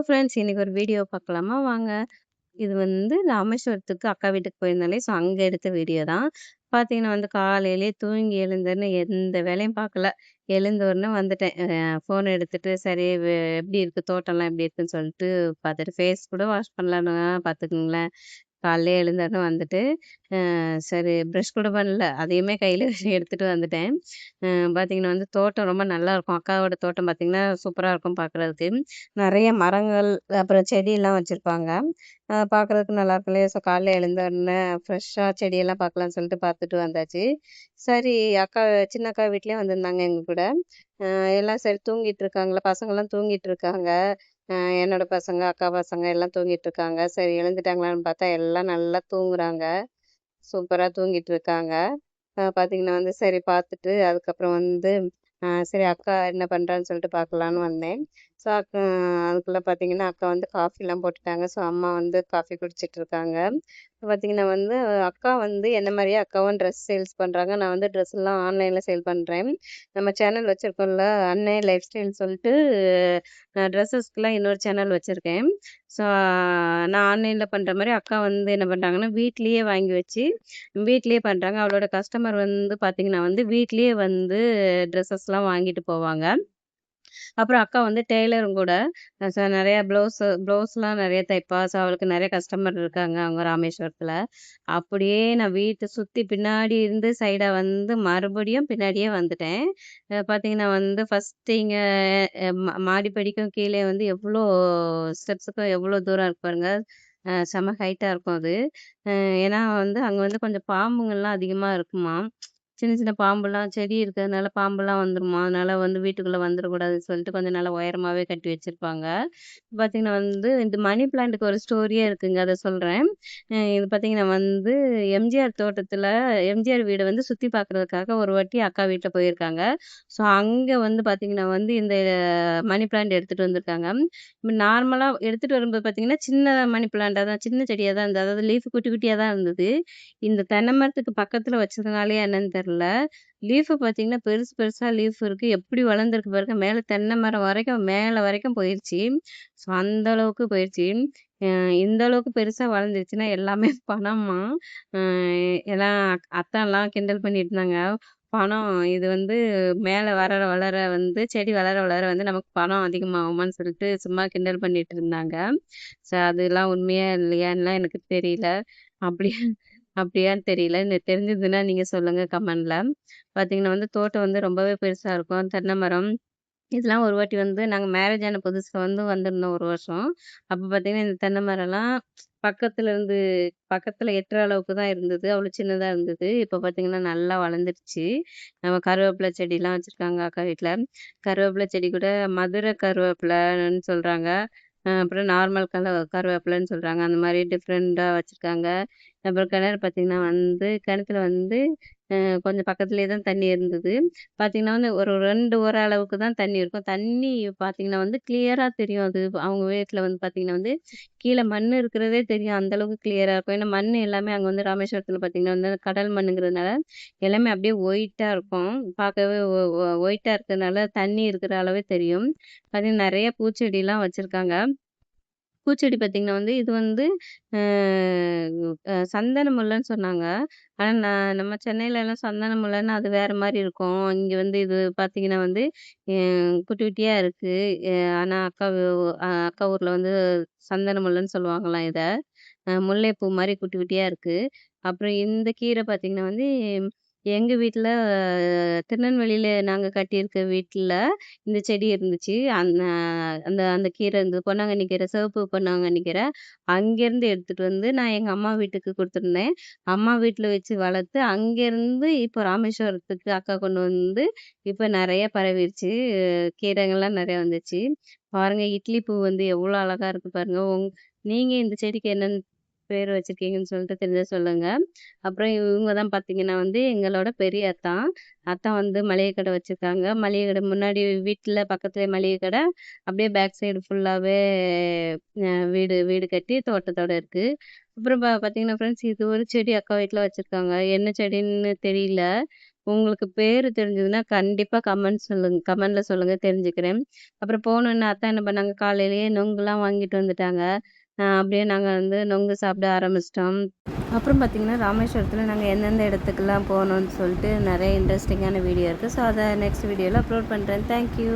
Friends இன்னைக்கு ஒரு video பார்க்கலாமா? வாங்க. இது வந்து ராமேஸ்வரத்துக்கு அக்கா வீட்டுக்கு போயிருந்தாலே, ஸோ அங்க எடுத்த வீடியோ தான். பார்த்தீங்கன்னா வந்து காலையிலேயே தூங்கி எழுந்தோனே எந்த வேலையும் பார்க்கல. எழுந்த உடனே வந்துட்டேன். ஃபோன் எடுத்துட்டு சரி எப்படி இருக்கு தோட்டம்லாம் எப்படி இருக்குன்னு சொல்லிட்டு பார்த்துட்டு ஃபேஸ் கூட வாஷ் பண்ணலன்னா பார்த்துக்கங்களேன். காலையிலே எழுந்தோனே வந்துட்டு, சரி ப்ரஷ் கூட பண்ணல. அதையுமே கையில எடுத்துட்டு வந்துட்டேன். பார்த்தீங்கன்னா வந்து தோட்டம் ரொம்ப நல்லாயிருக்கும். அக்காவோட தோட்டம் பார்த்தீங்கன்னா, சூப்பரா இருக்கும் பார்க்குறதுக்கு. நெறைய மரங்கள், அப்புறம் செடியெல்லாம் வச்சிருப்பாங்க. பார்க்குறதுக்கு நல்லாயிருக்கும் இல்லையா? ஸோ காலைல எழுந்த உடனே ஃப்ரெஷ்ஷா செடியெல்லாம் பார்க்கலான்னு சொல்லிட்டு பார்த்துட்டு வந்தாச்சு. சரி அக்கா சின்ன அக்கா வீட்லயும் வந்திருந்தாங்க எங்க கூட. அ எல்லாம் சரி தூங்கிட்டு இருக்காங்களா, பசங்கலாம் தூங்கிட்டு இருக்காங்க. அ என்னோட பசங்க, அக்கா பசங்க எல்லாம் தூங்கிட்டு இருக்காங்க. சரி எழுந்துட்டாங்களான்னு பார்த்தா எல்லாம் நல்லா தூங்குறாங்க. சூப்பரா தூங்கிட்டு இருக்காங்க. பார்த்தீங்கன்னா வந்து சரி பார்த்துட்டு அதுக்கப்புறம் வந்து சரி அக்கா என்ன பண்றான்னு சொல்லிட்டு பார்க்கலான்னு வந்தேன். ஸோ அதுக்குள்ள பார்த்தீங்கன்னா, அக்கா வந்து காஃபிலாம் போட்டுட்டாங்க. ஸோ அம்மா வந்து காஃபி குடிச்சிட்டு இருக்காங்க. பார்த்தீங்கன்னா வந்து அக்கா வந்து என்ன மாரியே அக்காவும் ட்ரெஸ் சேல்ஸ் பண்றாங்க. நான் வந்து ட்ரெஸ்லாம் ஆன்லைன்ல சேல் பண்றேன். நம்ம சேனல் வச்சிருக்கோம்ல, அன்னை லைஃப் ஸ்டைல்னு சொல்லிட்டு நான் ட்ரெஸ்ஸஸ்க்குலாம் இன்னொரு சேனல் வச்சிருக்கேன். ஸோ நான் ஆன்லைன்ல பண்ற மாரி அக்கா வந்து என்ன பண்றாங்கன்னா, வீட்லயே வாங்கி வச்சு வீட்லயே பண்றாங்க. அவளோட கஸ்டமர் வந்து பார்த்தீங்கன்னா வந்து, வீட்லயே வந்து ட்ரெஸ்ஸஸ்லாம் வாங்கிட்டு போவாங்க. அப்புறம் அக்கா வந்து டெய்லரும் கூட. நெறைய ப்ளவுஸ்லாம் நெறைய தைப்பா. ஸோ அவளுக்கு நெறைய கஸ்டமர் இருக்காங்க அவங்க ராமேஸ்வரத்துல. அப்படியே நான் வீட்ட சுத்தி பின்னாடி இருந்து சைடா வந்து மறுபடியும் பின்னாடியே வந்துட்டேன். பார்த்தீங்கன்னா வந்து ஃபர்ஸ்ட்டு இங்க மாடி படிக்கும் கீழே வந்து எவ்ளோ ஸ்டெப்ஸுக்கும் எவ்ளோ தூரம் இருக்கு பாருங்க. செம ஹைட்டா இருக்கும் அது. ஏன்னா வந்து அங்க வந்து கொஞ்சம் பாம்புங்கள்லாம் அதிகமா இருக்குமாம். சின்ன சின்ன பாம்புலாம் செடி இருக்கிறதுனால பாம்புலாம் வந்துருமாம். அதனால வந்து வீட்டுக்குள்ள வந்துரக்கூடாதுன்னு சொல்லிட்டு கொஞ்சம் நல்லா உயரமாவே கட்டி வச்சிருப்பாங்க. பார்த்தீங்கன்னா வந்து இந்த மணி பிளான்ட்டுக்கு ஒரு ஸ்டோரியே இருக்குங்க. அத சொல்றேன். இது பார்த்தீங்கன்னா வந்து எம்ஜிஆர் தோட்டத்துல எம்ஜிஆர் வீட வந்து சுத்தி பார்க்குறதுக்காக ஒரு வாட்டி அக்கா வீட்ல போயிருக்காங்க. ஸோ அங்க வந்து பார்த்தீங்கன்னா வந்து இந்த மணி பிளான்ட் எடுத்துட்டு வந்திருக்காங்க. நார்மலா எடுத்துட்டு வரும்போது பார்த்தீங்கன்னா, சின்ன மணி பிளான்ட்டா தான் சின்ன செடியா தான் இருந்தது. அதாவது லீஃப் குட்டி குட்டியா தான் இருந்தது. இந்த தென்னை மரத்துக்கு பக்கத்துல வச்சதுனாலயா என்னன்னு தெரியல. லீஃப் பார்த்தீங்கன்னா, பெருசு பெருசா லீஃப் இருக்கு. எப்படி வளர்ந்துருக்கு பாருங்க. மேல தென்னை மரம் வரைக்கும் மேல வரைக்கும் போயிருச்சு. ஸோ அந்த அளவுக்கு போயிருச்சு. அ இந்த அளவுக்கு பெருசா வளர்ந்துருச்சுன்னா எல்லாமே பணமா. அ எல்லாம் அத்தாலாம் கிண்டல் பண்ணிட்டு இருந்தாங்க. பணம் இது வந்து மேல வளர வளர வந்து செடி வளர வளர வந்து நமக்கு பணம் அதிகமாகுமான்னு சொல்லிட்டு சும்மா கிண்டல் பண்ணிட்டு இருந்தாங்க. அதெல்லாம் உண்மையா இல்லையான்னுலாம் எனக்கு தெரியல. அப்படியா அப்படியான்னு தெரியல. தெரிஞ்சதுன்னா நீங்க சொல்லுங்க கமெண்ட்ல. பார்த்தீங்கன்னா வந்து தோட்டம் வந்து ரொம்பவே பெருசா இருக்கும். தென்னை மரம் இதெல்லாம் ஒரு வாட்டி வந்து நாங்க மேரேஜ் ஆன புதுசுல வந்து வந்திருந்தோம் ஒரு வருஷம். அப்ப பார்த்தீங்கன்னா, இந்த தென்னை மரம்லாம் பக்கத்துல இருந்து பக்கத்துல எட்டுற அளவுக்கு தான் இருந்தது. அவ்வளோ சின்னதா இருந்தது. இப்ப பார்த்தீங்கன்னா, நல்லா வளர்ந்துருச்சு. நம்ம கருவேப்பிலை செடிலாம் வச்சிருக்காங்க அக்கா வீட்ல. கருவேப்பிலை செடி கூட மதுரை கருவேப்பிலைன்னு சொல்றாங்க. அப்புறம் நார்மல் கருவேப்பிலைன்னு சொல்றாங்க. அந்த மாரி டிஃப்ரெண்ட்டா வச்சிருக்காங்க. அப்புறம் கிணறு பார்த்தீங்கன்னா வந்து கிணத்துல வந்து கொஞ்சம் பக்கத்துலேயே தான் தண்ணி இருந்தது. பார்த்தீங்கன்னா வந்து ஒரு 2 அளவுக்கு தான் தண்ணி இருக்கும். தண்ணி பார்த்தீங்கன்னா வந்து கிளியரா தெரியும். அது அவங்க வீட்ல வந்து பார்த்தீங்கன்னா வந்து கீழ மண்ணு இருக்கிறதே தெரியும். அந்த அளவுக்கு கிளியரா இருக்கும். ஏன்னா மண்ணு எல்லாமே அங்க வந்து ராமேஸ்வரத்துல பார்த்தீங்கன்னா வந்து கடல் மண்ணுங்கிறதுனால எல்லாமே அப்படியே ஒயிட்டா இருக்கும். பார்க்கவே ஒயிட்டா இருக்கிறதுனால தண்ணி இருக்கிற அளவே தெரியும். பார்த்தீங்கன்னா நெறைய பூச்செடிலாம் வச்சிருக்காங்க. பூச்செடி பார்த்தீங்கன்னா வந்து, இது வந்து அ சந்தன முல்லைன்னு சொன்னாங்க. ஆனா நம்ம சென்னையிலலாம் சந்தன முல்லைன்னா அது வேற மாரி இருக்கும். இங்க வந்து இது பார்த்தீங்கன்னா வந்து, அ குட்டி குட்டியா இருக்கு. ஆனா அக்கா ஊர்ல வந்து சந்தன முல்லைன்னு சொல்லுவாங்களாம் இத. முல்லைப்பூ மாரி குட்டி குட்டியா இருக்கு. அப்புறம் இந்த கீரை பார்த்தீங்கன்னா வந்து, எங்க வீட்ல திருநெல்வேலியில நாங்க கட்டியிருக்க வீட்ல இந்த செடி இருந்துச்சு. அந்த அந்த கீரை இருந்தது. பொன்னாங்கண்ணி கீரை, சிவப்பு பொன்னாங்கண்ணி கீரை. அங்கேருந்து எடுத்துட்டு வந்து நான் எங்க அம்மா வீட்டுக்கு குடுத்துருந்தேன். அம்மா வீட்ல வச்சு வளர்த்து, அங்கேருந்து இப்போ ராமேஸ்வரத்துக்கு அக்கா கொண்டு வந்து, இப்ப நெறைய பரவிருச்சு. கீரைங்கள்லாம் நெறைய வந்துச்சு. பாருங்க இட்லி பூ வந்து எவ்வளோ அழகா இருக்கு பாருங்க. நீங்க இந்த செடிக்கு என்னன்னு பேர் வச்சிருக்கீங்கன்னு சொல்லிட்டு தெரிஞ்சா சொல்லுங்க. அப்புறம் இவங்க தான் பார்த்தீங்கன்னா வந்து எங்களோட பெரிய அத்தா. அத்தா வந்து மளிகை கடை வச்சிருக்காங்க. மளிகை கடை முன்னாடி வீட்ல பக்கத்துலயே மளிகை கடை. அப்படியே பேக் சைடு ஃபுல்லாவே வீடு வீடு கட்டி தோட்டத்தோட இருக்கு. அப்புறம் பார்த்தீங்கன்னா ஃப்ரெண்ட்ஸ் இது ஒரு செடி அக்கா வீட்ல வச்சிருக்காங்க. என்ன செடின்னு தெரியல. உங்களுக்கு பேரு தெரிஞ்சதுன்னா கண்டிப்பா கமெண்ட்ல சொல்லுங்க தெரிஞ்சுக்கிறேன். அப்புறம் போனோனே அத்தா என்ன பண்ணாங்க, காலையிலேயே நுங்குலாம் வாங்கிட்டு வந்துட்டாங்க. அப்படியே நாங்க வந்து நுங்கு சாப்பிட ஆரம்பிச்சிட்டோம். அப்புறம் பார்த்தீங்கன்னா, ராமேஸ்வரத்தில நாங்க எந்தெந்த இடத்துக்குலாம் போனோம்னு சொல்லிட்டு நெறைய இன்ட்ரெஸ்டிங்கான வீடியோ இருக்கு. ஸோ அத நெக்ஸ்ட் வீடியோல அப்லோட் பண்றேன். Thank you.